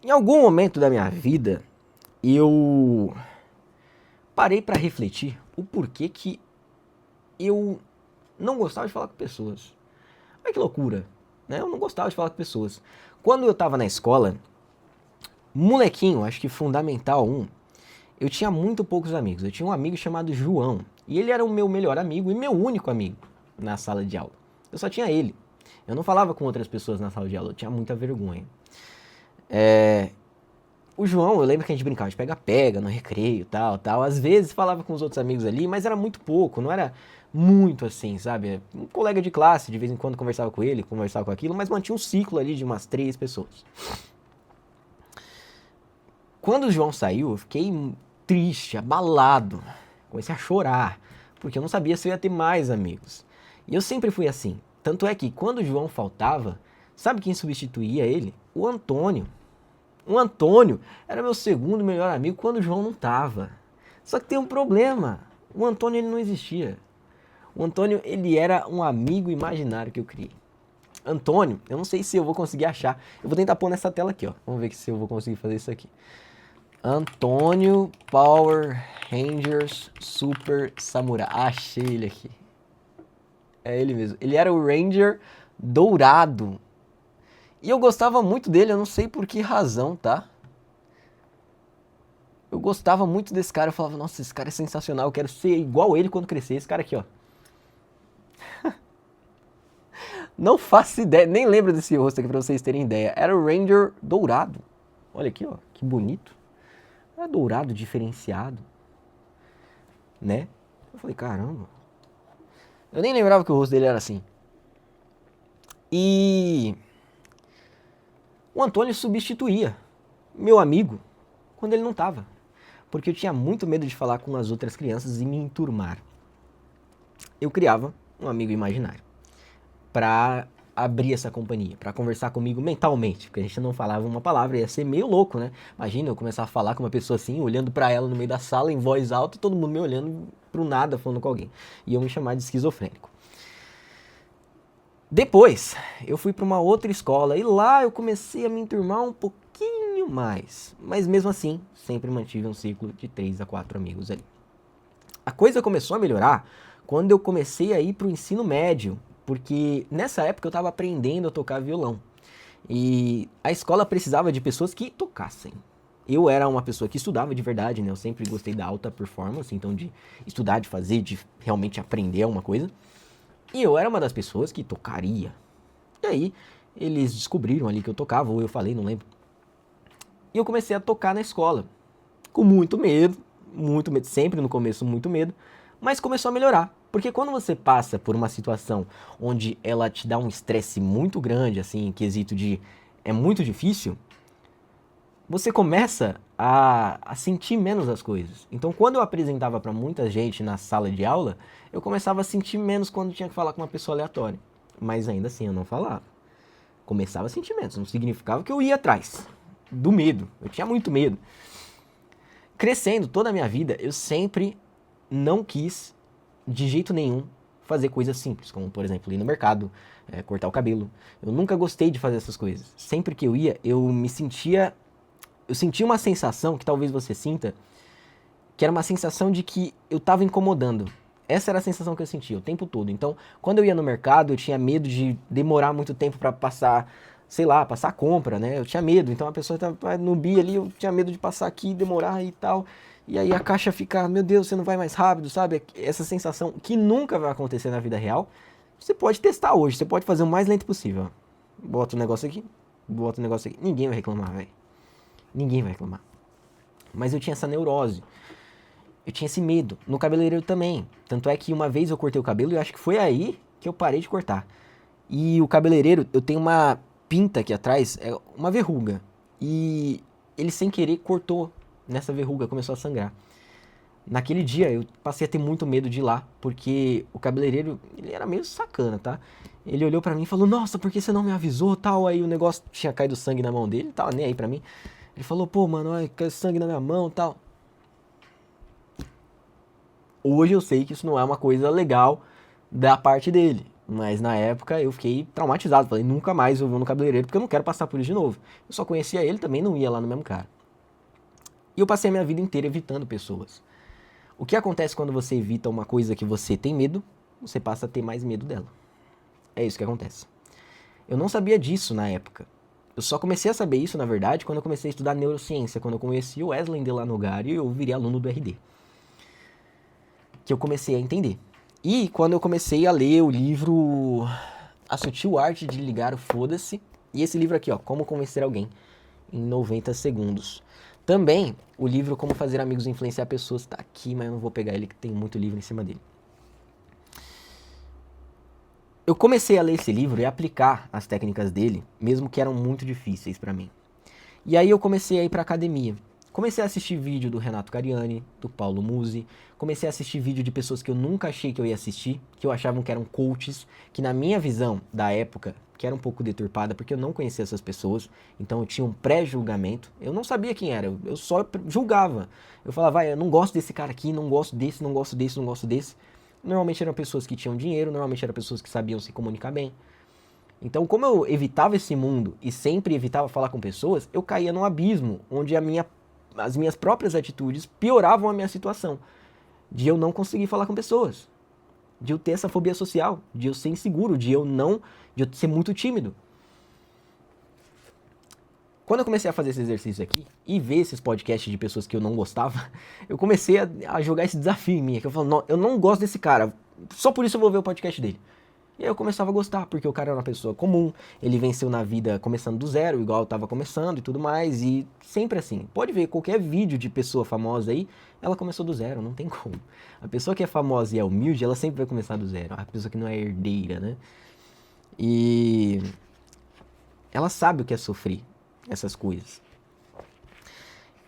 Em algum momento da minha vida, eu parei pra refletir o porquê que eu não gostava de falar com pessoas. Olha que loucura, né? Eu não gostava de falar com pessoas. Quando eu tava na escola, molequinho, acho que fundamental um, eu tinha muito poucos amigos. Eu tinha um amigo chamado João, e ele era o meu melhor amigo e meu único amigo na sala de aula. Eu só tinha ele. Eu não falava com outras pessoas na sala de aula, eu tinha muita vergonha. O João, eu lembro que a gente brincava de pega-pega no recreio, tal. Às vezes falava com os outros amigos ali, mas era muito pouco, não era muito assim, sabe? Um colega de classe, de vez em quando conversava com ele, conversava com aquilo, mas mantinha um ciclo ali de umas 3 pessoas. Quando o João saiu, eu fiquei triste, abalado. Comecei a chorar, porque eu não sabia se eu ia ter mais amigos. E eu sempre fui assim. Tanto é que quando o João faltava, sabe quem substituía ele? O Antônio. O Antônio era meu segundo melhor amigo quando o João não tava. Só que tem um problema. O Antônio ele não existia. O Antônio ele era um amigo imaginário que eu criei. Antônio, eu não sei se eu vou conseguir achar. Eu vou tentar pôr nessa tela aqui, ó. Vamos ver se eu vou conseguir fazer isso aqui. Antônio Power Rangers Super Samurai. Achei ele aqui. É ele mesmo. Ele era o Ranger dourado. E eu gostava muito dele, eu não sei por que razão, tá? Eu gostava muito desse cara, eu falava, nossa, esse cara é sensacional, eu quero ser igual ele quando crescer. Esse cara aqui, ó. Não faço ideia, nem lembro desse rosto aqui pra vocês terem ideia. Era o Ranger dourado. Olha aqui, ó, que bonito. É dourado, diferenciado, né? Eu falei, caramba. Eu nem lembrava que o rosto dele era assim. E o Antônio substituía meu amigo quando ele não tava. Porque eu tinha muito medo de falar com as outras crianças e me enturmar. Eu criava um amigo imaginário pra abrir essa companhia, pra conversar comigo mentalmente, porque a gente não falava uma palavra, ia ser meio louco, né? Imagina eu começar a falar com uma pessoa assim, olhando pra ela no meio da sala em voz alta, e todo mundo me olhando pro nada, falando com alguém. E eu me chamar de esquizofrênico. Depois, eu fui pra uma outra escola e lá eu comecei a me enturmar um pouquinho mais. Mas mesmo assim, sempre mantive um ciclo de 3 a 4 amigos ali. A coisa começou a melhorar quando eu comecei a ir pro ensino médio, porque nessa época eu estava aprendendo a tocar violão. E a escola precisava de pessoas que tocassem. Eu era uma pessoa que estudava de verdade, né? Eu sempre gostei da alta performance, então de estudar, de fazer, de realmente aprender alguma coisa. E eu era uma das pessoas que tocaria. E aí, eles descobriram ali que eu tocava, ou eu falei, não lembro. E eu comecei a tocar na escola. Com muito medo, sempre no começo muito medo, mas começou a melhorar. Porque quando você passa por uma situação onde ela te dá um estresse muito grande, assim, em quesito de é muito difícil, você começa a sentir menos as coisas. Então, quando eu apresentava para muita gente na sala de aula, eu começava a sentir menos quando tinha que falar com uma pessoa aleatória. Mas ainda assim, eu não falava. Começava a sentir menos, não significava que eu ia atrás do medo. Eu tinha muito medo. Crescendo toda a minha vida, eu sempre não quis, de jeito nenhum, fazer coisas simples, como, por exemplo, ir no mercado, cortar o cabelo. Eu nunca gostei de fazer essas coisas. Sempre que eu ia, eu sentia uma sensação que talvez você sinta, que era uma sensação de que eu estava incomodando. Essa era a sensação que eu sentia o tempo todo. Então, quando eu ia no mercado, eu tinha medo de demorar muito tempo para passar, sei lá, passar a compra, né? Eu tinha medo. Então, a pessoa estava no bi ali, eu tinha medo de passar aqui, demorar e tal. E aí a caixa fica, meu Deus, você não vai mais rápido, sabe? Essa sensação que nunca vai acontecer na vida real. Você pode testar hoje, você pode fazer o mais lento possível. Bota o negócio aqui, bota o negócio aqui. Ninguém vai reclamar, velho. Ninguém vai reclamar. Mas eu tinha essa neurose. Eu tinha esse medo. No cabeleireiro também. Tanto é que uma vez eu cortei o cabelo e eu acho que foi aí que eu parei de cortar. E o cabeleireiro, eu tenho uma pinta aqui atrás, é uma verruga. E ele sem querer cortou nessa verruga, começou a sangrar. Naquele dia eu passei a ter muito medo de ir lá, porque o cabeleireiro, ele era meio sacana, tá? Ele olhou pra mim e falou, nossa, por que você não me avisou, tal? Aí o negócio tinha caído sangue na mão dele, tava nem aí pra mim. Ele falou, pô, mano, olha, caiu sangue na minha mão, tal. Hoje eu sei que isso não é uma coisa legal da parte dele. Mas na época eu fiquei traumatizado. Falei, nunca mais eu vou no cabeleireiro porque eu não quero passar por isso de novo. Eu só conhecia ele, também não ia lá no mesmo cara. E eu passei a minha vida inteira evitando pessoas. O que acontece quando você evita uma coisa que você tem medo? Você passa a ter mais medo dela. É isso que acontece. Eu não sabia disso na época. Eu só comecei a saber isso, na verdade, quando eu comecei a estudar neurociência, quando eu conheci o Wesley Delanogari e eu virei aluno do RD. Que eu comecei a entender. E quando eu comecei a ler o livro A Sutil Arte de Ligar o Foda-se, e esse livro aqui, ó, Como Convencer Alguém em 90 Segundos. Também o livro Como Fazer Amigos e Influenciar Pessoas tá aqui, mas eu não vou pegar ele que tem muito livro em cima dele. Eu comecei a ler esse livro e aplicar as técnicas dele, mesmo que eram muito difíceis pra mim. E aí eu comecei a ir pra academia. Comecei a assistir vídeo do Renato Cariani, do Paulo Musi. Comecei a assistir vídeo de pessoas que eu nunca achei que eu ia assistir, que eu achava que eram coaches, que na minha visão da época, que era um pouco deturpada, porque eu não conhecia essas pessoas, então eu tinha um pré-julgamento. Eu não sabia quem era, eu só julgava. Eu falava, eu não gosto desse cara aqui, não gosto desse, não gosto desse, não gosto desse. Normalmente eram pessoas que tinham dinheiro, normalmente eram pessoas que sabiam se comunicar bem. Então, como eu evitava esse mundo e sempre evitava falar com pessoas, eu caía num abismo onde as minhas próprias atitudes pioravam a minha situação. De eu não conseguir falar com pessoas. De eu ter essa fobia social. De eu ser inseguro. De eu ser muito tímido. Quando eu comecei a fazer esse exercício aqui e ver esses podcasts de pessoas que eu não gostava, eu comecei a jogar esse desafio em mim. Que eu falo, eu não gosto desse cara. Só por isso eu vou ver o podcast dele. E aí eu começava a gostar, porque o cara era uma pessoa comum, ele venceu na vida começando do zero, igual eu tava começando e tudo mais, e sempre assim. Pode ver, qualquer vídeo de pessoa famosa aí, ela começou do zero, não tem como. A pessoa que é famosa e é humilde, ela sempre vai começar do zero. A pessoa que não é herdeira, né? E ela sabe o que é sofrer essas coisas.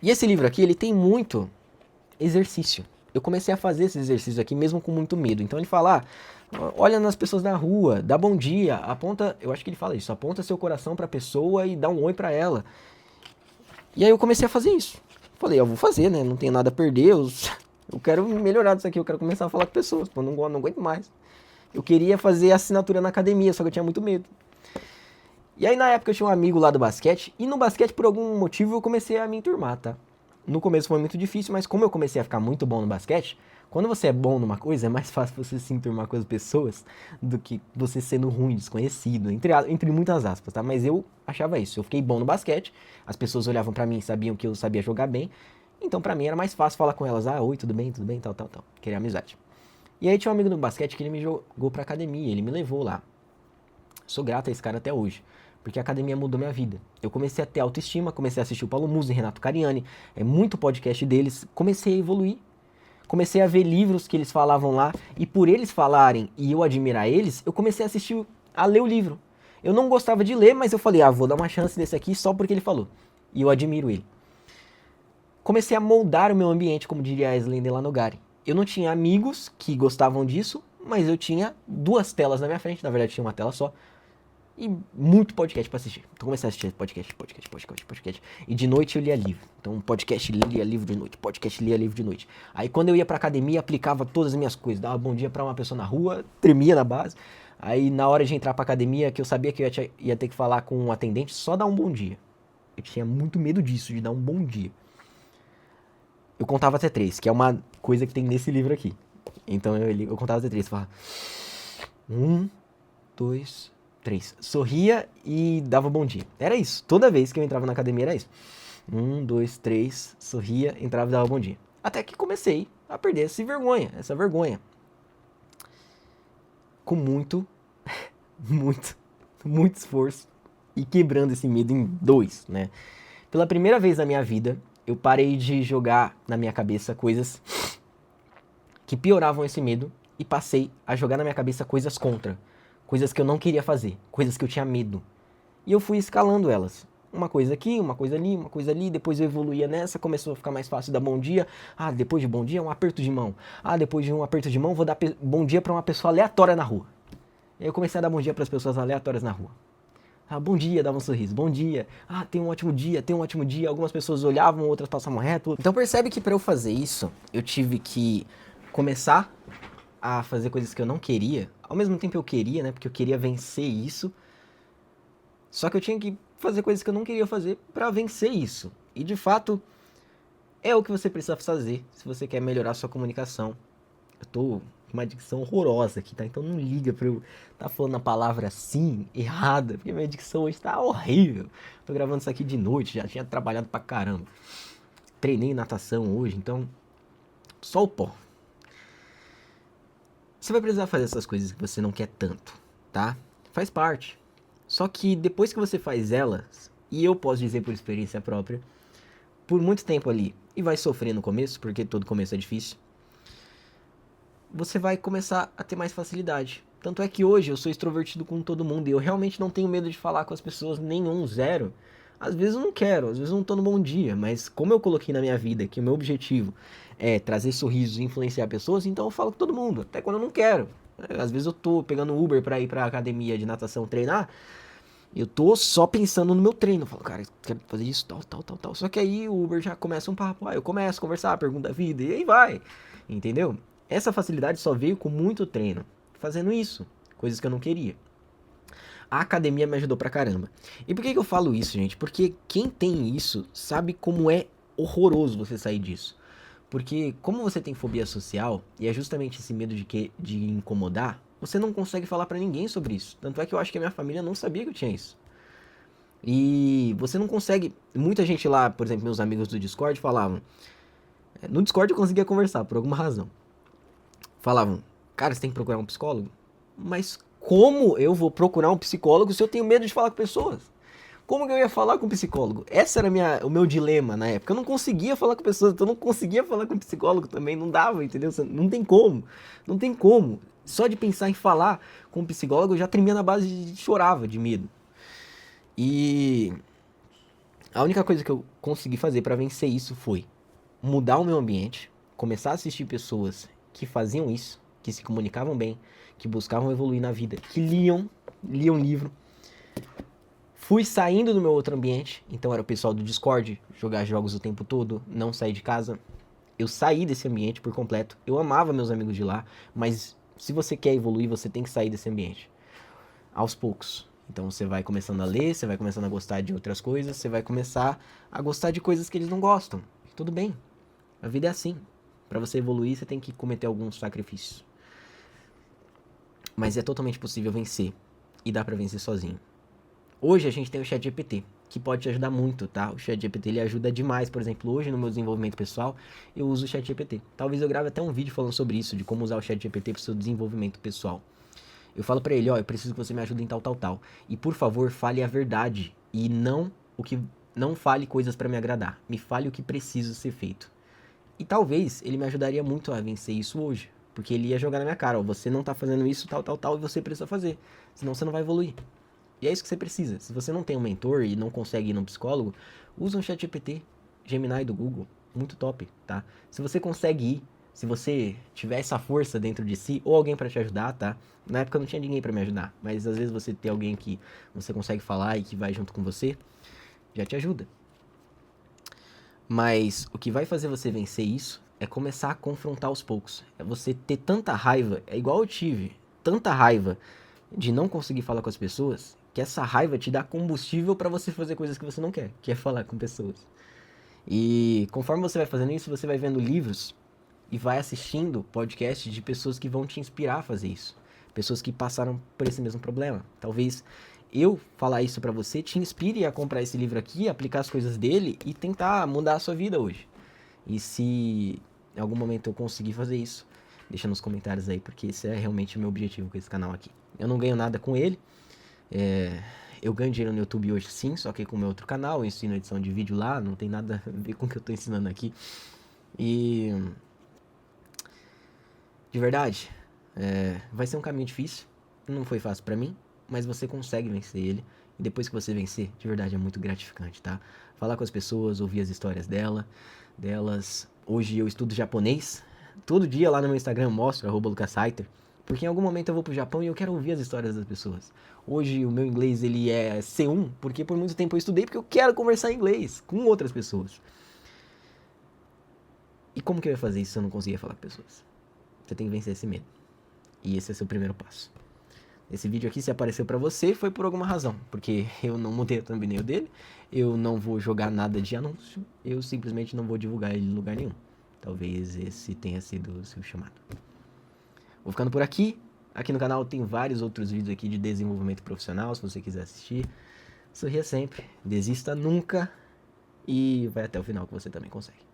E esse livro aqui, ele tem muito exercício. Eu comecei a fazer esse exercício aqui mesmo com muito medo. Então ele fala, olha nas pessoas na rua, dá bom dia, aponta, eu acho que ele fala isso, aponta seu coração pra pessoa e dá um oi pra ela. E aí eu comecei a fazer isso. Falei, eu vou fazer, né? Não tenho nada a perder, eu quero melhorar disso aqui, eu quero começar a falar com pessoas, pô, não aguento mais. Eu queria fazer assinatura na academia, só que eu tinha muito medo. E aí na época eu tinha um amigo lá do basquete, e no basquete por algum motivo eu comecei a me enturmar, tá? No começo foi muito difícil, mas como eu comecei a ficar muito bom no basquete, quando você é bom numa coisa, é mais fácil você se enturmar com as pessoas do que você sendo ruim, desconhecido, entre muitas aspas, tá? Mas eu achava isso, eu fiquei bom no basquete, as pessoas olhavam pra mim e sabiam que eu sabia jogar bem, então pra mim era mais fácil falar com elas, oi, tudo bem, tal, queria amizade. E aí tinha um amigo no basquete que ele me jogou pra academia, ele me levou lá. Sou grato a esse cara até hoje. Porque a academia mudou minha vida. Eu comecei a ter autoestima, comecei a assistir o Paulo Musi, Renato Cariani, muito podcast deles, comecei a evoluir. Comecei a ver livros que eles falavam lá, e por eles falarem e eu admirar eles, eu comecei a ler o livro. Eu não gostava de ler, mas eu falei, vou dar uma chance desse aqui só porque ele falou. E eu admiro ele. Comecei a moldar o meu ambiente, como diria a Wesley Delanogari. Eu não tinha amigos que gostavam disso, mas eu tinha 2 telas na minha frente, na verdade tinha uma tela só. E muito podcast pra assistir. Então comecei a assistir podcast. E de noite eu lia livro. Então podcast lia livro de noite, podcast lia livro de noite. Aí quando eu ia pra academia, aplicava todas as minhas coisas. Dava bom dia pra uma pessoa na rua, tremia na base. Aí na hora de entrar pra academia, que eu sabia que eu ia ter que falar com um atendente, só dar um bom dia. Eu tinha muito medo disso, de dar um bom dia. Eu contava até 3, que é uma coisa que tem nesse livro aqui. Então eu contava até 3, falava 1, 2, 3. Sorria e dava bom dia. Era isso. Toda vez que eu entrava na academia era isso. 1, 2, 3, sorria, entrava e dava bom dia. Até que comecei a perder essa vergonha. Com muito esforço e quebrando esse medo em 2, né? Pela primeira vez na minha vida, eu parei de jogar na minha cabeça coisas que pioravam esse medo e passei a jogar na minha cabeça coisas contra. Coisas que eu não queria fazer, coisas que eu tinha medo. E eu fui escalando elas. Uma coisa aqui, uma coisa ali, depois eu evoluía nessa, começou a ficar mais fácil dar bom dia. Depois de bom dia, um aperto de mão. Depois de um aperto de mão, vou dar bom dia pra uma pessoa aleatória na rua. E aí eu comecei a dar bom dia pras pessoas aleatórias na rua. Bom dia, dava um sorriso, bom dia. Tem um ótimo dia. Algumas pessoas olhavam, outras passavam reto. Então percebe que pra eu fazer isso, eu tive que começar a fazer coisas que eu não queria Ao mesmo tempo eu queria, né? Porque eu queria vencer isso. Só que eu tinha que fazer coisas que eu não queria fazer pra vencer isso. E de fato, é o que você precisa fazer se você quer melhorar sua comunicação. Eu tô com uma dicção horrorosa aqui, tá? Então não liga pra eu tá falando a palavra assim, errada, porque minha dicção hoje tá horrível. Tô gravando isso aqui de noite, já tinha trabalhado pra caramba. Treinei natação hoje, então só o pó. Você vai precisar fazer essas coisas que você não quer tanto, tá? Faz parte. Só que depois que você faz elas, e eu posso dizer por experiência própria, por muito tempo ali, e vai sofrer no começo, porque todo começo é difícil, você vai começar a ter mais facilidade. Tanto é que hoje eu sou extrovertido com todo mundo e eu realmente não tenho medo de falar com as pessoas, nenhum, zero. Às vezes eu não quero, às vezes eu não tô no bom dia, mas como eu coloquei na minha vida que o meu objetivo é trazer sorrisos e influenciar pessoas, então eu falo com todo mundo, até quando eu não quero. Às vezes eu tô pegando Uber pra ir pra academia de natação treinar, eu tô só pensando no meu treino. Eu falo, cara, quero fazer isso, tal, tal, tal, tal. Só que aí o Uber já começa um papo, eu começo a conversar, pergunta a vida, e aí vai. Entendeu? Essa facilidade só veio com muito treino, fazendo isso, coisas que eu não queria. A academia me ajudou pra caramba. E por que eu falo isso, gente? Porque quem tem isso sabe como é horroroso você sair disso. Porque como você tem fobia social, e é justamente esse medo de incomodar, você não consegue falar pra ninguém sobre isso. Tanto é que eu acho que a minha família não sabia que eu tinha isso. E você não consegue. Muita gente lá, por exemplo, meus amigos do Discord falavam. No Discord eu conseguia conversar, por alguma razão. Falavam, cara, você tem que procurar um psicólogo? Mas como eu vou procurar um psicólogo se eu tenho medo de falar com pessoas? Como que eu ia falar com um psicólogo? Esse era o meu dilema na época. Eu não conseguia falar com pessoas, então eu não conseguia falar com um psicólogo também. Não dava, entendeu? Não tem como. Não tem como. Só de pensar em falar com um psicólogo eu já tremia na base de chorava de medo. E a única coisa que eu consegui fazer pra vencer isso foi mudar o meu ambiente, começar a assistir pessoas que faziam isso, que se comunicavam bem, que buscavam evoluir na vida, que liam livro. Fui saindo do meu outro ambiente, então era o pessoal do Discord, jogar jogos o tempo todo, não sair de casa. Eu saí desse ambiente por completo. Eu amava meus amigos de lá, mas se você quer evoluir, você tem que sair desse ambiente. Aos poucos. Então você vai começando a ler, você vai começando a gostar de outras coisas, você vai começar a gostar de coisas que eles não gostam. Tudo bem. A vida é assim. Para você evoluir, você tem que cometer alguns sacrifícios. Mas é totalmente possível vencer. E dá pra vencer sozinho. Hoje a gente tem o ChatGPT, que pode te ajudar muito, tá? O ChatGPT ele ajuda demais. Por exemplo, hoje no meu desenvolvimento pessoal, eu uso o ChatGPT. Talvez eu grave até um vídeo falando sobre isso, de como usar o ChatGPT pro seu desenvolvimento pessoal. Eu falo pra ele, ó, eu preciso que você me ajude em tal, tal, tal. E por favor, fale a verdade. E não o que. Não fale coisas pra me agradar. Me fale o que precisa ser feito. E talvez ele me ajudaria muito a vencer isso hoje. Porque ele ia jogar na minha cara, ó, você não tá fazendo isso, tal, tal, tal, e você precisa fazer. Senão você não vai evoluir. E é isso que você precisa. Se você não tem um mentor e não consegue ir num psicólogo, usa um ChatGPT, Gemini do Google. Muito top, tá? Se você consegue ir, se você tiver essa força dentro de si, ou alguém pra te ajudar, tá? Na época não tinha ninguém pra me ajudar, mas às vezes você tem alguém que você consegue falar e que vai junto com você, já te ajuda. Mas o que vai fazer você vencer isso é começar a confrontar aos poucos. É você ter tanta raiva, é igual eu tive, tanta raiva de não conseguir falar com as pessoas, que essa raiva te dá combustível pra você fazer coisas que você não quer, que é falar com pessoas. E conforme você vai fazendo isso, você vai vendo livros e vai assistindo podcasts de pessoas que vão te inspirar a fazer isso. Pessoas que passaram por esse mesmo problema. Talvez eu falar isso pra você te inspire a comprar esse livro aqui, aplicar as coisas dele e tentar mudar a sua vida hoje. E se em algum momento eu conseguir fazer isso, deixa nos comentários aí, porque esse é realmente o meu objetivo com esse canal aqui. Eu não ganho nada com ele. Eu ganho dinheiro no YouTube hoje sim, só que com o meu outro canal, eu ensino edição de vídeo lá, não tem nada a ver com o que eu tô ensinando aqui. E de verdade, vai ser um caminho difícil, não foi fácil pra mim, mas você consegue vencer ele. E depois que você vencer, de verdade é muito gratificante, tá? Falar com as pessoas, ouvir as histórias delas. Hoje eu estudo japonês, todo dia lá no meu Instagram eu mostro, @LucasSaiter, porque em algum momento eu vou pro Japão e eu quero ouvir as histórias das pessoas. Hoje o meu inglês ele é C1, porque por muito tempo eu estudei porque eu quero conversar em inglês com outras pessoas. E como que eu ia fazer isso se eu não conseguia falar com pessoas? Você tem que vencer esse medo. E esse é seu primeiro passo. Esse vídeo aqui, se apareceu pra você, foi por alguma razão. Porque eu não mudei a thumbnail dele, eu não vou jogar nada de anúncio, eu simplesmente não vou divulgar ele em lugar nenhum. Talvez esse tenha sido o seu chamado. Vou ficando por aqui. Aqui no canal tem vários outros vídeos aqui de desenvolvimento profissional, se você quiser assistir. Sorria sempre, desista nunca e vai até o final que você também consegue.